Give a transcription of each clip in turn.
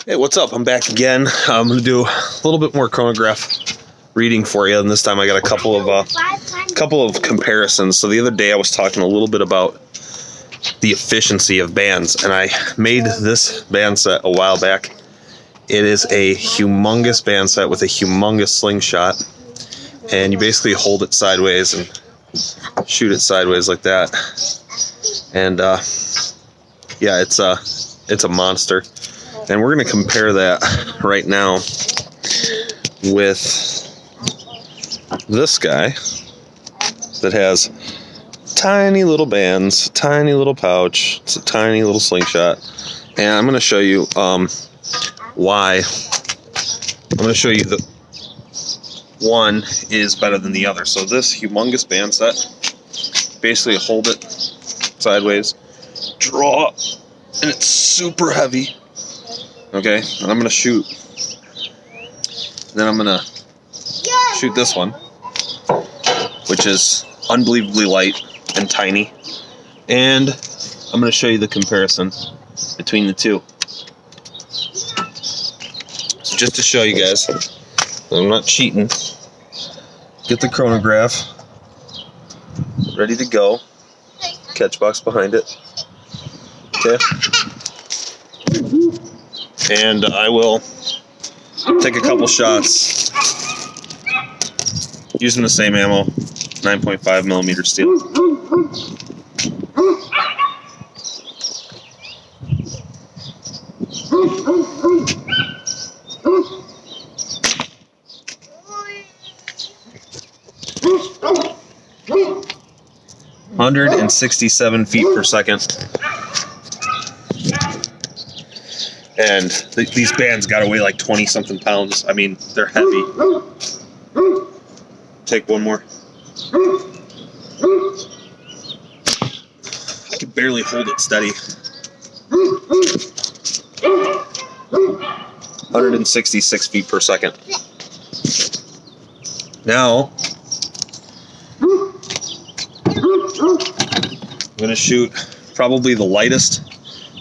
Hey, what's up? I'm back again. I'm going to do a little bit more chronograph reading for you, and this time I got a couple of comparisons. So the other day I was talking a little bit about the efficiency of bands, and I made this band set a while back. It is a humongous band set with a humongous slingshot, and you basically hold it sideways and shoot it sideways like that. And yeah, it's a monster. And we're going to compare that right now with this guy that has tiny little bands, tiny little pouch. It's a tiny little slingshot. And I'm going to show you why. I'm going to show you that one is better than the other. So this humongous band set, basically hold it sideways, draw, and it's super heavy. Okay, and I'm going to shoot. Then I'm going to shoot this one, which is unbelievably light and tiny. And I'm going to show you the comparison between the two. So just to show you guys, I'm not cheating. Get the chronograph ready to go. Catch box behind it. Okay. And I will take a couple shots using the same ammo, 9.5 millimeter steel. (167 feet per second). And these bands got to weigh like 20-something pounds. I mean, they're heavy. Take one more. I can barely hold it steady. 166 feet per second. Now, I'm going to shoot probably the lightest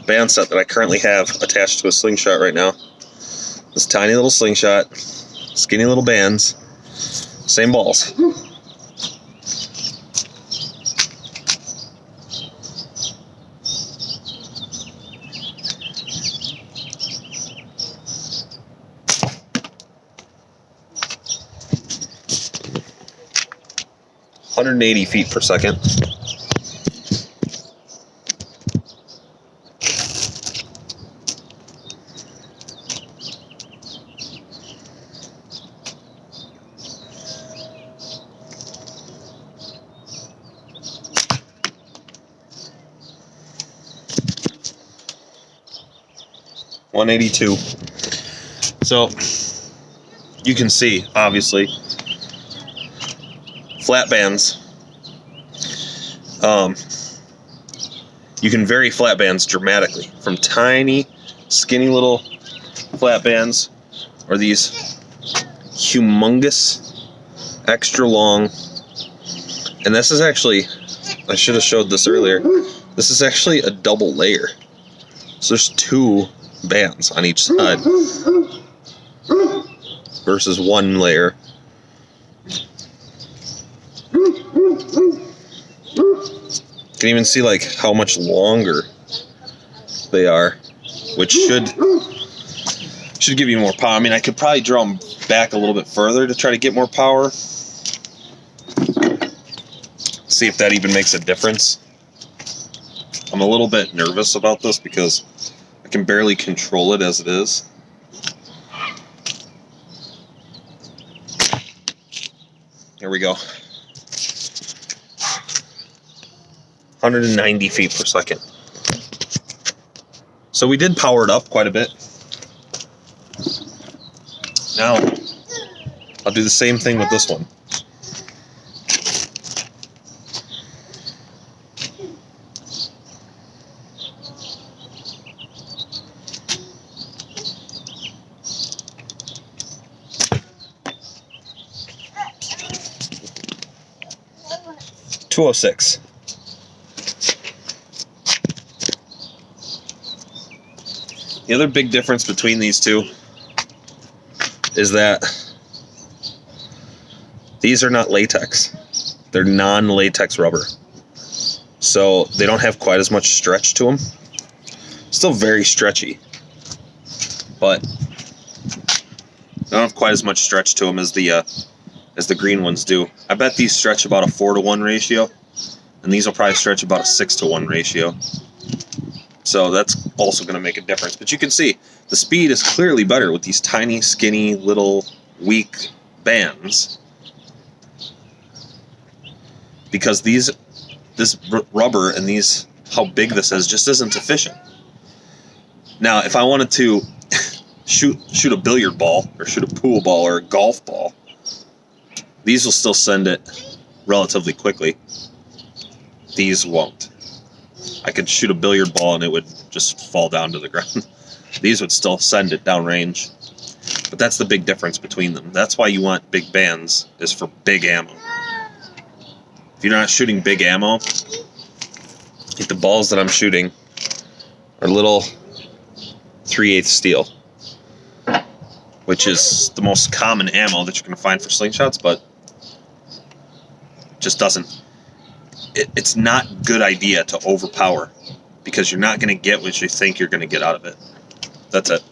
band set that I currently have attached to a slingshot right now. This tiny little slingshot, skinny little bands, same balls. (180 feet per second). (182). So you can see, obviously, flat bands. You can vary flat bands dramatically from tiny, skinny little flat bands, or these humongous, extra long. And this is actually, I should have showed this earlier. This is actually a double layer. So there's two bands on each side versus one layer. You can even see like how much longer they are, which should give you more power. I mean, I could probably draw them back a little bit further to try to get more power. See if that even makes a difference. I'm a little bit nervous about this because I can barely control it as it is. Here we go. 190 feet per second. So we did power it up quite a bit. Now, I'll do the same thing with this one. .206. The other big difference between these two is that these are not latex. They're non-latex rubber. So they don't have quite as much stretch to them. Still very stretchy, but they don't have quite as much stretch to them as the green ones do. I bet these stretch about a 4-to-1 ratio, and these will probably stretch about a 6-to-1 ratio. So that's also going to make a difference. But you can see the speed is clearly better with these tiny, skinny, little, weak bands, because this rubber and how big this is just isn't efficient. Now, if I wanted to shoot a billiard ball or shoot a pool ball or a golf ball, these will still send it relatively quickly. These won't. I could shoot a billiard ball and it would just fall down to the ground. These would still send it downrange. But that's the big difference between them. That's why you want big bands, is for big ammo. If you're not shooting big ammo, like the balls that I'm shooting are little 3/8 steel, which is the most common ammo that you're going to find for slingshots, but just doesn't. It's not a good idea to overpower, because you're not going to get what you think you're going to get out of it. That's it.